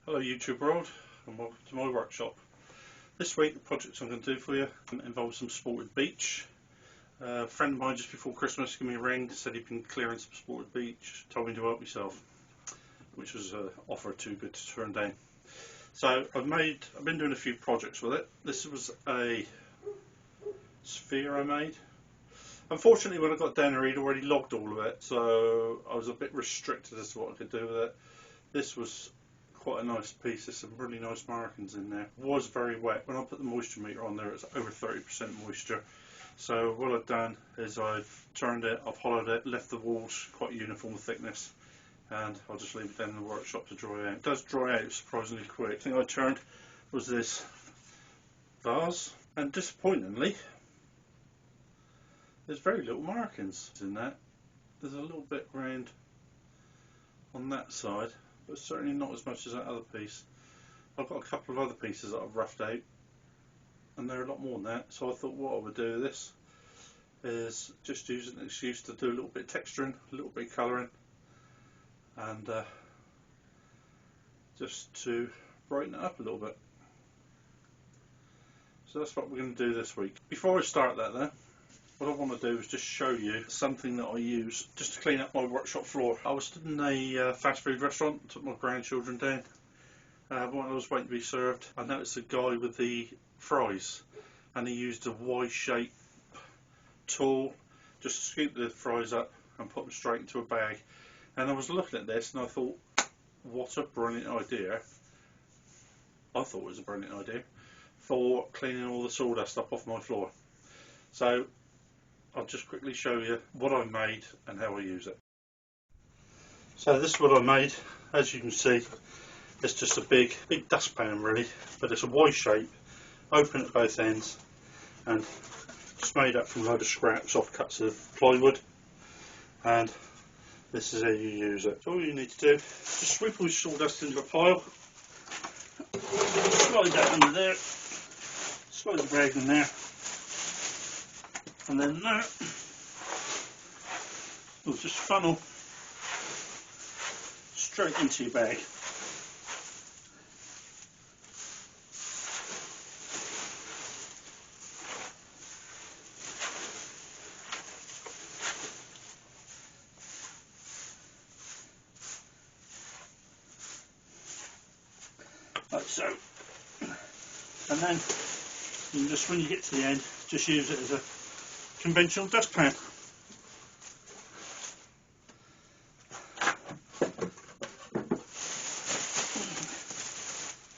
Hello YouTube world, and welcome to my workshop. This week the project I'm going to do for you involves some sported beach. A friend of mine just before Christmas gave me a ring, said he'd been clearing some sported beach, told me to help myself, which was an offer too good to turn down. So I've been doing a few projects with it. This was a sphere I made. Unfortunately when I got down there he'd already logged all of it, so I was a bit restricted as to what I could do with it. This was quite a nice piece. There's some really nice markings in there. It was very wet. When I put the moisture meter on there, it's over 30% moisture. So what I've done is I've turned it, I've hollowed it, left the walls quite uniform thickness, and I'll just leave it down in the workshop to dry out. It does dry out surprisingly quick. The thing I turned was this vase, and disappointingly there's very little markings in that. There's a little bit round on that side, but certainly not as much as that other piece. I've got a couple of other pieces that I've roughed out, and they're a lot more than that. So I thought what I would do with this is just use an excuse to do a little bit of texturing, a little bit of colouring, and just to brighten it up a little bit. So that's what we're going to do this week. Before I start that though, what I want to do is just show you something that I use just to clean up my workshop floor. I was stood in a fast food restaurant, took my grandchildren down. When I was waiting to be served, I noticed a guy with the fries, and he used a Y-shaped tool just to scoop the fries up and put them straight into a bag. And I was looking at this and I thought, what a brilliant idea. I thought it was a brilliant idea for cleaning all the sawdust up off my floor. So I'll just quickly show you what I made and how I use it. So this is what I made. As you can see, it's just a big dustpan really, but it's a Y shape, open at both ends, and just made up from a load of scraps, offcuts of plywood, and this is how you use it. So all you need to do is just sweep all your sawdust into a pile, slide that under there, slide the bag in there, and then that will just funnel straight into your bag. Like so. And then you can just, when you get to the end, just use it as a conventional dustpan.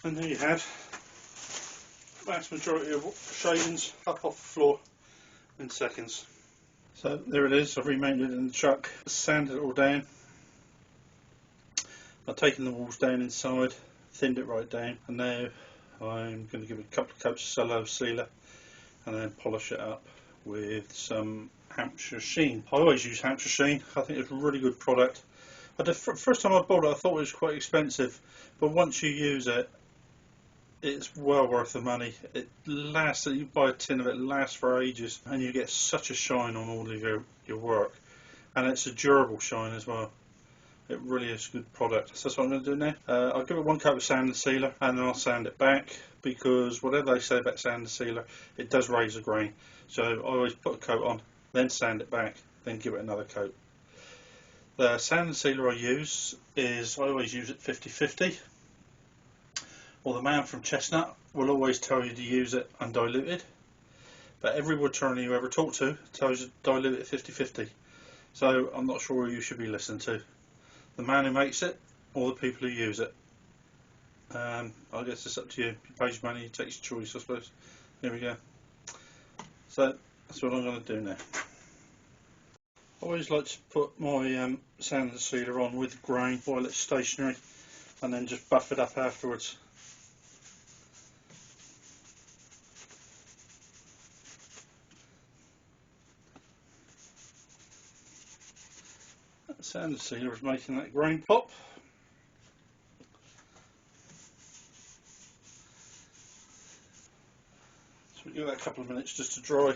And there you have the vast majority of shavings up off the floor in seconds. So there it is. I've remade it in the truck, sanded it all down. I've taken the walls down inside, thinned it right down, and now I'm going to give it a couple of coats of cellulose sealer and then polish it up with some Hampshire sheen. I always use Hampshire sheen. I think it's a really good product. First time I bought it I thought it was quite expensive, but once you use it, it's well worth the money. It lasts, you buy a tin of it, lasts for ages, and you get such a shine on all of your work, and it's a durable shine as well. It really is a good product. So that's what I'm going to do now. I'll give it one coat of sand and sealer, and then I'll sand it back, because whatever they say about sand and sealer, it does raise the grain. So I always put a coat on, then sand it back, then give it another coat. The sand and sealer I use is, I always use it 50-50. Well, the man from Chestnut will always tell you to use it undiluted, but every wood turner you ever talk to tells you to dilute it 50-50. So I'm not sure who you should be listening to, the man who makes it or the people who use it. I guess it's up to you. You pay your money, you take your choice, I suppose. Here we go. So That's what I'm going to do now. I always like to put my sand sealer on with grain while it's stationary, and then just buff it up afterwards. That sand sealer is making that grain pop. So we give that a couple of minutes just to dry,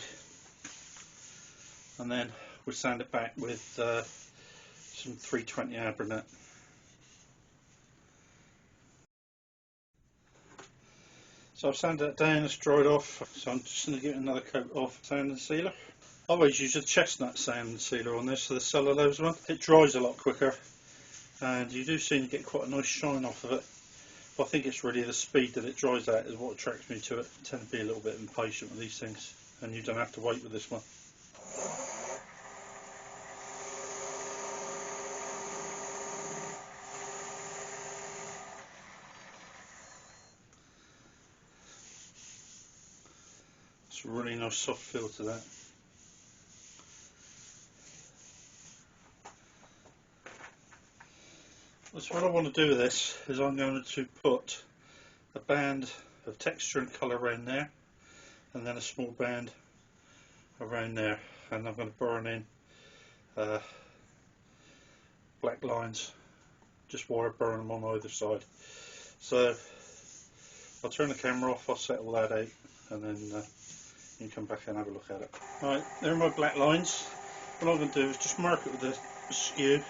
and then we sand it back with some 320 Abranet. So I've sanded that down, it's dried off, so I'm just going to give it another coat of sand and sealer. I always use a chestnut sand and sealer on this, so the cellulose one. It dries a lot quicker, and you do seem to get quite a nice shine off of it. But I think it's really the speed that it dries at is what attracts me to it. I tend to be a little bit impatient with these things, and you don't have to wait with this one. It's a really nice soft feel to that. So what I want to do with this is I'm going to put a band of texture and colour around there, and then a small band around there, and I'm going to burn in black lines, just wire burn them on either side. So I'll turn the camera off, I'll set all that out, and then you can come back and have a look at it. Right, there are my black lines. What I'm going to do is just mark it with a skew.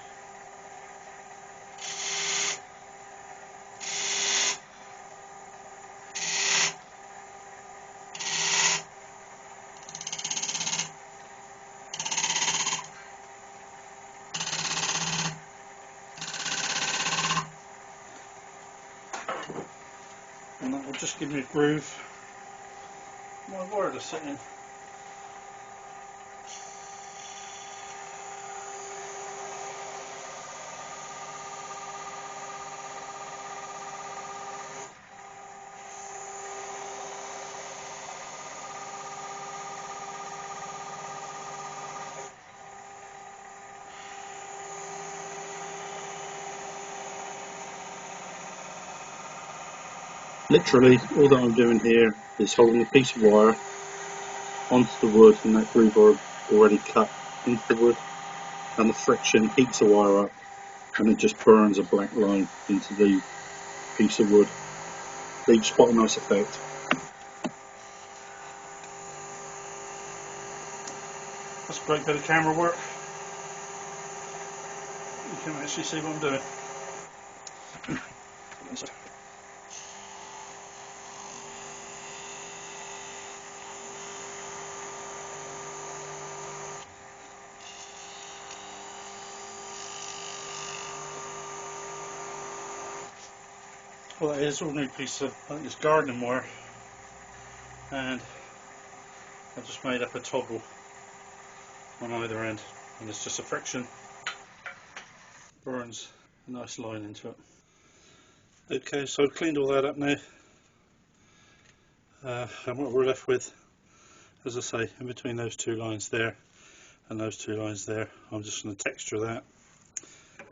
And that will just give me a groove. My wire to sit in. Literally, all that I'm doing here is holding a piece of wire onto the wood, and that groove I've already cut into the wood, and the friction heats the wire up, and it just burns a black line into the piece of wood. Leaves quite a nice effect. That's a great bit of camera work. You can actually see what I'm doing. Well, that is an ordinary piece of, I think it's gardening wire, and I've just made up a toggle on either end, and it's just a friction, burns a nice line into it. Okay, so I've cleaned all that up now, and what we're left with, as I say, in between those two lines there and those two lines there, I'm just going to texture that,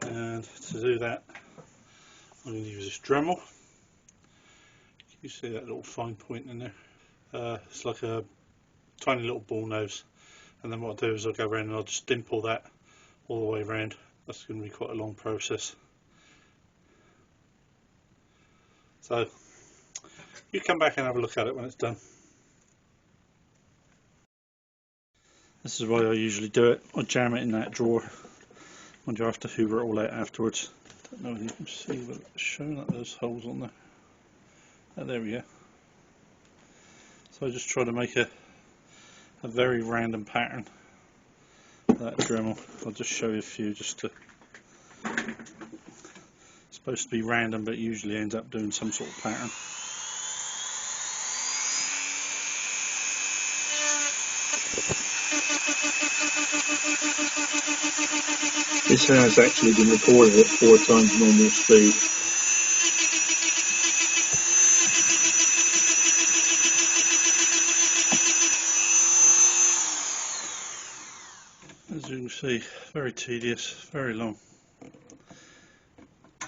and to do that I'm going to use this Dremel. You see that little fine point in there? It's like a tiny little ball nose, and then what I'll do is I'll go around and I'll just dimple that all the way around. That's going to be quite a long process. So you come back and have a look at it when it's done. This is why I usually do it. I jam it in that drawer. And you have to hoover it all out afterwards. Don't know if you can see, but it's showing up those holes on there. Oh, there we go. So I just try to make a very random pattern with that Dremel. I'll just show you a few just to. It's supposed to be random, but it usually ends up doing some sort of pattern. This has actually been recorded at 4 times normal speed. As you can see, very tedious, very long,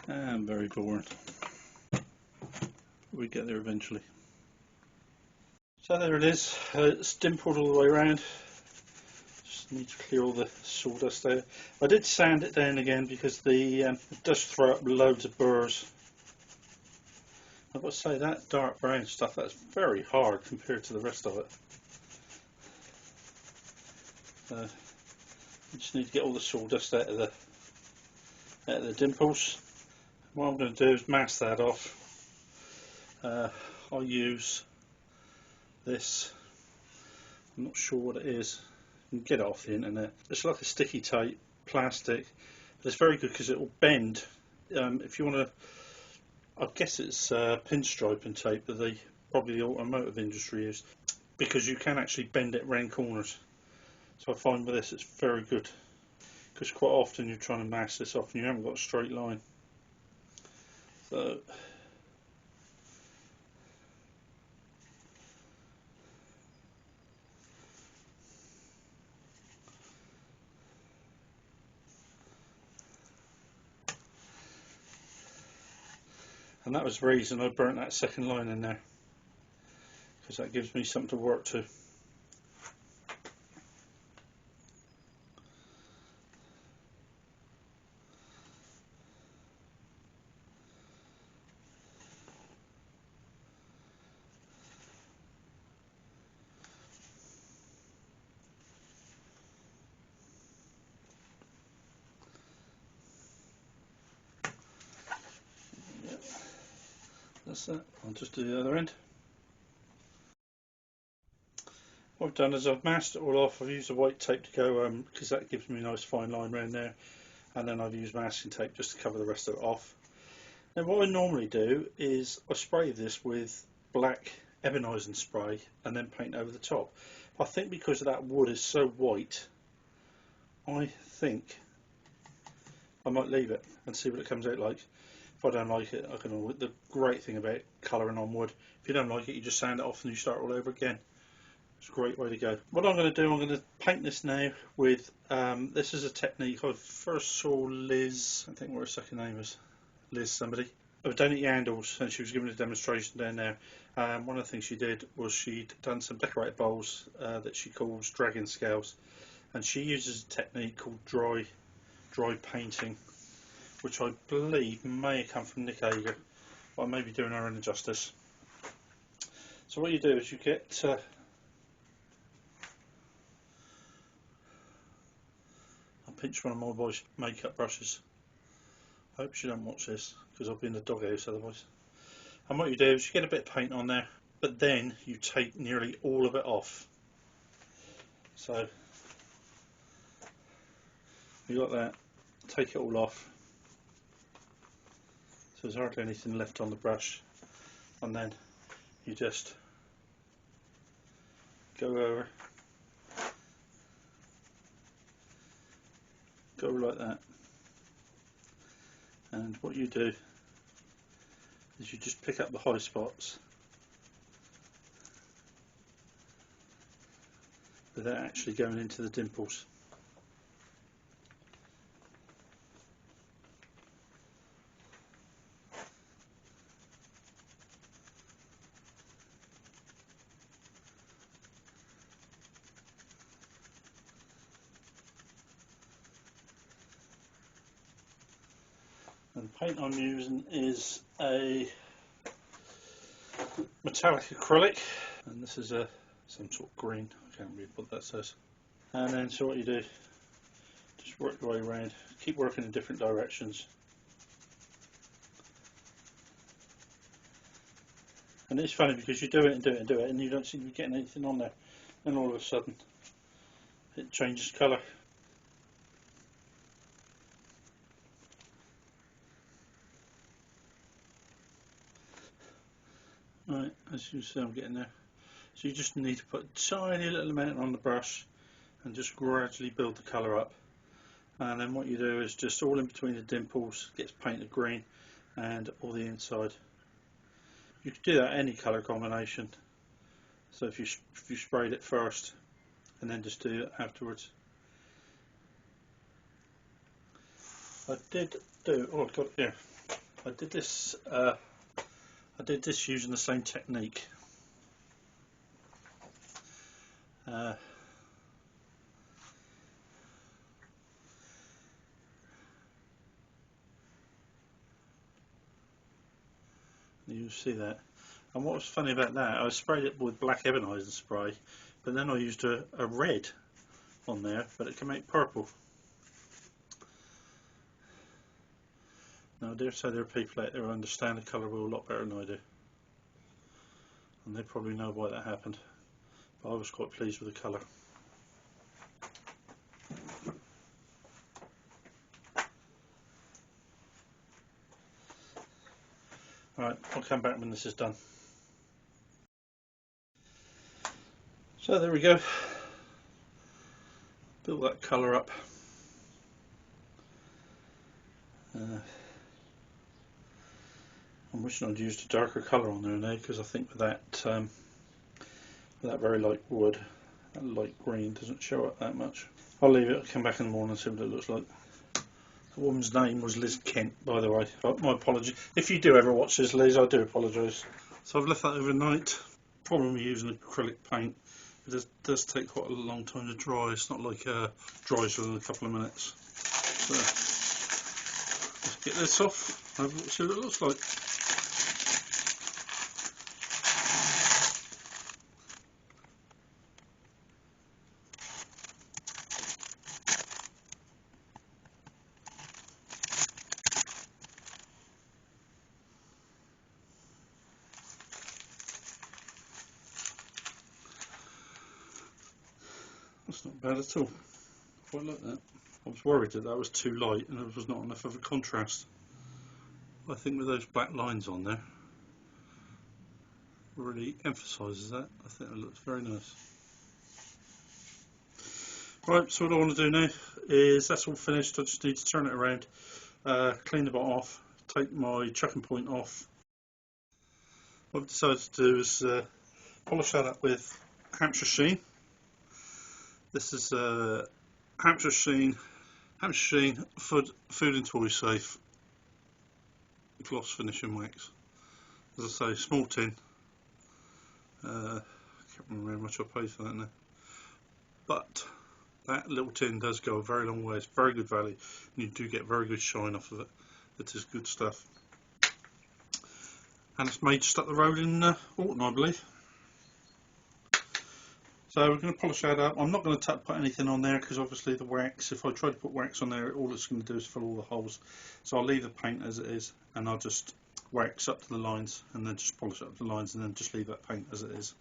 and very boring. We get there eventually. So there it is, it's dimpled all the way around. Just need to clear all the sawdust out. I did sand it down again because it does throw up loads of burrs. I've got to say, that dark brown stuff, that's very hard compared to the rest of it. You just need to get all the sawdust out of the dimples. What I'm going to do is mask that off. I'll use this, I'm not sure what it is, you can get it off the internet. It's like a sticky tape, plastic, but it's very good because it will bend. If you want to, I guess it's pinstriping tape that probably the automotive industry use, because you can actually bend it round corners. So I find with this it's very good, because quite often you're trying to mask this off and you haven't got a straight line. So and that was the reason I burnt that second line in there, because that gives me something to work to. Yep, that's that. I'll just do the other end. What I've done is I've masked it all off. I've used the white tape to go, because that gives me a nice fine line around there, and then I've used masking tape just to cover the rest of it off. Now what I normally do is I spray this with black ebonising spray and then paint over the top. But I think because that wood is so white, I think I might leave it and see what it comes out like. If I don't like it, I can. The great thing about colouring on wood, if you don't like it, you just sand it off and you start all over again. It's a great way to go. What I'm going to do, I'm going to paint this now with, this is a technique I first saw Liz, I think what her second name is, Liz somebody. I was down at Yandles and she was giving a demonstration down there. One of the things she did was she'd done some decorated bowls that she calls dragon scales, and she uses a technique called dry painting, which I believe may come from Nick Ager, but I may be doing her an injustice. So what you do is you get I'll pinch one of my wife's makeup brushes. I hope she don't watch this because I'll be in the doghouse otherwise. And what you do is you get a bit of paint on there, but then you take nearly all of it off. So you got that, take it all off. So there's hardly anything left on the brush, and then you just go over, go like that, and what you do is you just pick up the high spots without actually going into the dimples. And the paint I'm using is a metallic acrylic, and this is some sort of green, I can't read what that says. And then so what you do, just work your way around, keep working in different directions. And it's funny because you do it and do it and do it and you don't seem to be getting anything on there, and all of a sudden it changes colour. Right, as you see I'm getting there. So you just need to put a tiny little amount on the brush and just gradually build the colour up. And then what you do is just all in between the dimples gets painted green, and all the inside. You could do that any colour combination. So if you sprayed it first and then just do it afterwards, I did do, oh I've got it here. I did this using the same technique. You see that. And what was funny about that, I sprayed it with black ebonizer spray, but then I used a red on there, but it can make purple. Now I dare say there are people out there who understand the colour wheel a lot better than I do, and they probably know why that happened, but I was quite pleased with the colour. Right, I'll come back when this is done. So there we go, built that colour up. I'm wishing I'd used a darker colour on there now, because I think with that very light wood, that light green doesn't show up that much. I'll leave it, I'll come back in the morning and see what it looks like. The woman's name was Liz Kent, by the way. Oh, my apologies. If you do ever watch this, Liz, I do apologise. So I've left that overnight. Problem with using acrylic paint, it does take quite a long time to dry. It's not like dries within a couple of minutes. So let's get this off and see what it looks like. That's not bad at all. Quite like that. I was worried that was too light and there was not enough of a contrast. I think with those black lines on there, really emphasises that. I think it looks very nice. Right, so what I want to do now is, that's all finished, I just need to turn it around, clean the bottom off, take my chucking point off. What I've decided to do is polish that up with Hampshire Sheen. This is Hampshire Sheen food and toy safe gloss finishing wax. As I say, small tin. I can't remember how much I paid for that now, but that little tin does go a very long way. It's very good value, and you do get very good shine off of it. It is good stuff, and it's made just up the road in Autumn, I believe. So we're going to polish that up. I'm not going to put anything on there, because obviously the wax, if I try to put wax on there, all it's going to do is fill all the holes. So I'll leave the paint as it is, and I'll just wax up to the lines, and then just polish up the lines, and then just leave that paint as it is.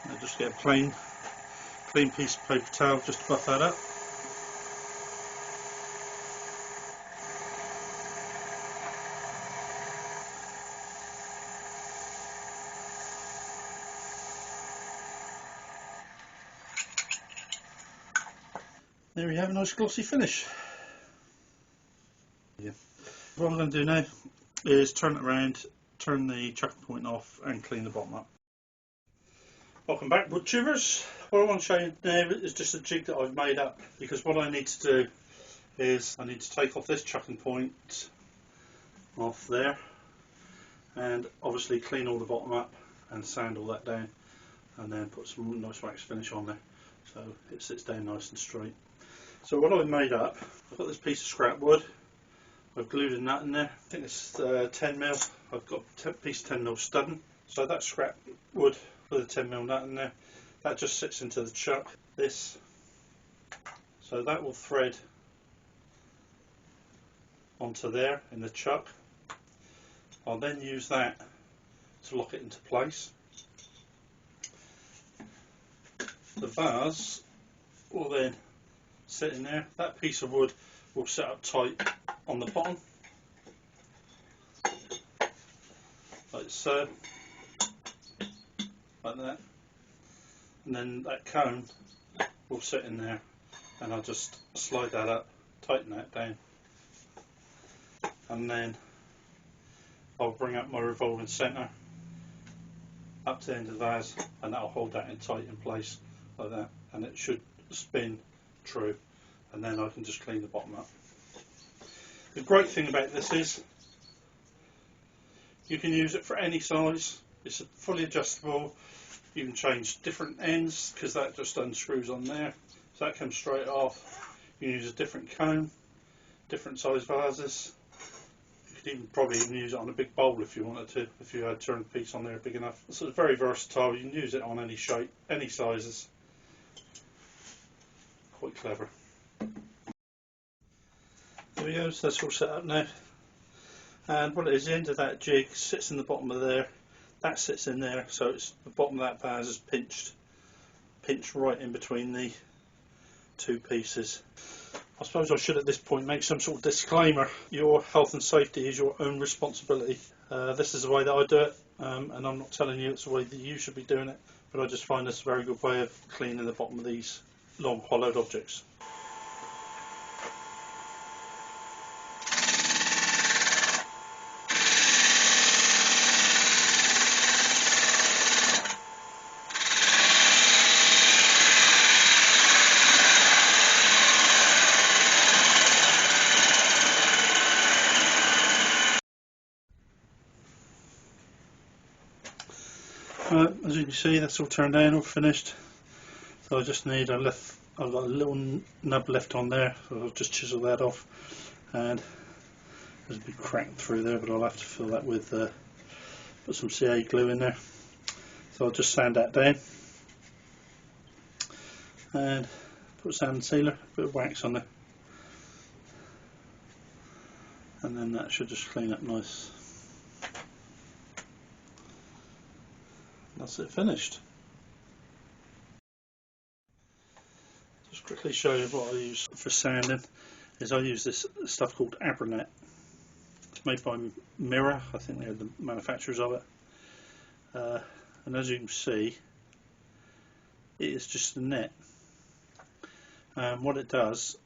Now just get a clean piece of paper towel just to buff that up. There we have a nice glossy finish. Yeah. What I'm going to do now is turn it around, turn the chucking point off, and clean the bottom up. Welcome back, wood tubers. What I want to show you now is just a jig that I've made up, because what I need to do is I need to take off this chucking point off there, and obviously clean all the bottom up and sand all that down, and then put some nice wax finish on there so it sits down nice and straight. So what I've made up, I've got this piece of scrap wood, I've glued a nut in there. I think it's 10mm. I've got a piece of 10mm studding. So that scrap wood with a 10mm nut in there, that just sits into the chuck. This, so that will thread onto there in the chuck. I'll then use that to lock it into place. The vase will then sit in there. That piece of wood will sit up tight on the bottom, like so, like that, and then that cone will sit in there, and I'll just slide that up, tighten that down, and then I'll bring up my revolving centre up to the end of the vase, and that'll hold that in tight in place like that, and it should spin true, and then I can just clean the bottom up. The great thing about this is you can use it for any size. It's fully adjustable. You can change different ends because that just unscrews on there, so that comes straight off. You can use a different cone, different size vases. You could even probably use it on a big bowl if you wanted to, if you had a turned piece on there big enough. So it's very versatile. You can use it on any shape, any sizes. Quite clever. There we go, so that's all set up now. And what it is, the end of that jig sits in the bottom of there. That sits in there, so it's the bottom of that vase is pinched right in between the two pieces. I suppose I should at this point make some sort of disclaimer. Your health and safety is your own responsibility. This is the way that I do it, and I'm not telling you it's the way that you should be doing it, but I just find this a very good way of cleaning the bottom of these long hollowed objects. As you can see, that's all turned down, all finished. So I just need I've got a little nub left on there, so I'll just chisel that off, and there's a big crack through there, but I'll have to fill that with put some CA glue in there. So I'll just sand that down and put sand sealer, a bit of wax on there, and then that should just clean up nice. That's it, finished. Just quickly show you what I use for sanding. Is I use this stuff called Abranet. It's made by Mirror, I think they're the manufacturers of it. And as you can see, it is just a net. What it does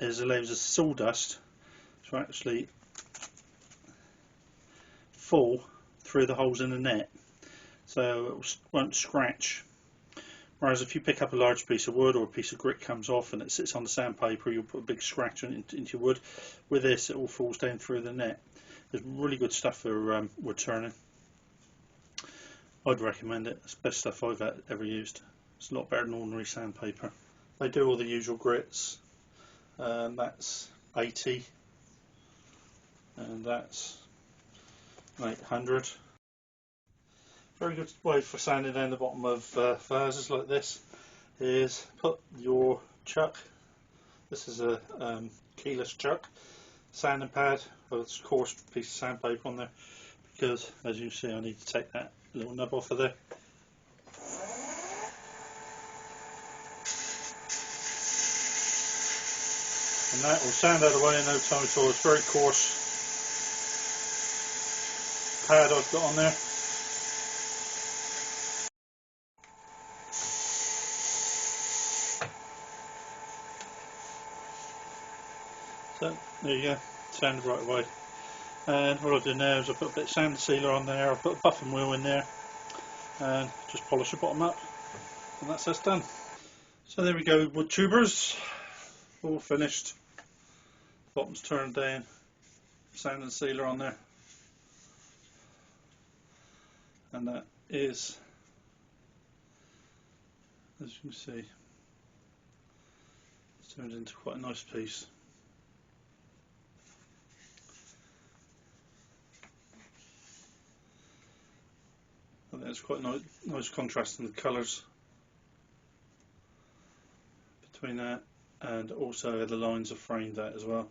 is allows the sawdust to actually fall through the holes in the net, so it won't scratch. Whereas if you pick up a large piece of wood or a piece of grit comes off and it sits on the sandpaper, you'll put a big scratch into your wood. With this, it all falls down through the net. It's really good stuff for wood turning. I'd recommend it. It's the best stuff I've ever used. It's a lot better than ordinary sandpaper. They do all the usual grits. That's 80 and that's 800. Very good way for sanding down the bottom of vases like this is put your chuck. This is a keyless chuck sanding pad with a coarse piece of sandpaper on there, because as you see I need to take that little nub off of there. And that will sand out of the way in no time at all. It's very coarse pad I've got on there. So there you go, sanded right away. And what I'll do now is I'll put a bit of sand sealer on there, I'll put a buffing wheel in there and just polish the bottom up, and that's us done. So there we go, wood tubers, all finished, bottom's turned down, sand and sealer on there, and that is, as you can see, it's turned into quite a nice piece. I think it's quite a nice contrast in the colours between that, and also the lines are framed out as well.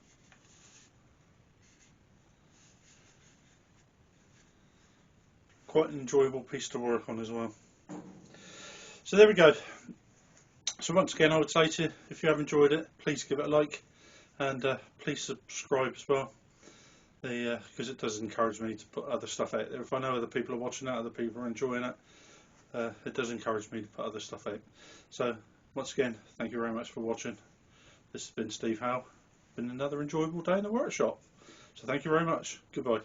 Quite an enjoyable piece to work on as well. So there we go. So once again, I would say to you, if you have enjoyed it, please give it a like, and please subscribe as well, because it does encourage me to put other stuff out there. If I know other people are watching it, other people are enjoying it, it does encourage me to put other stuff out. So once again, thank you very much for watching. This has been Steve Howe. Been another enjoyable day in the workshop. So thank you very much. Goodbye.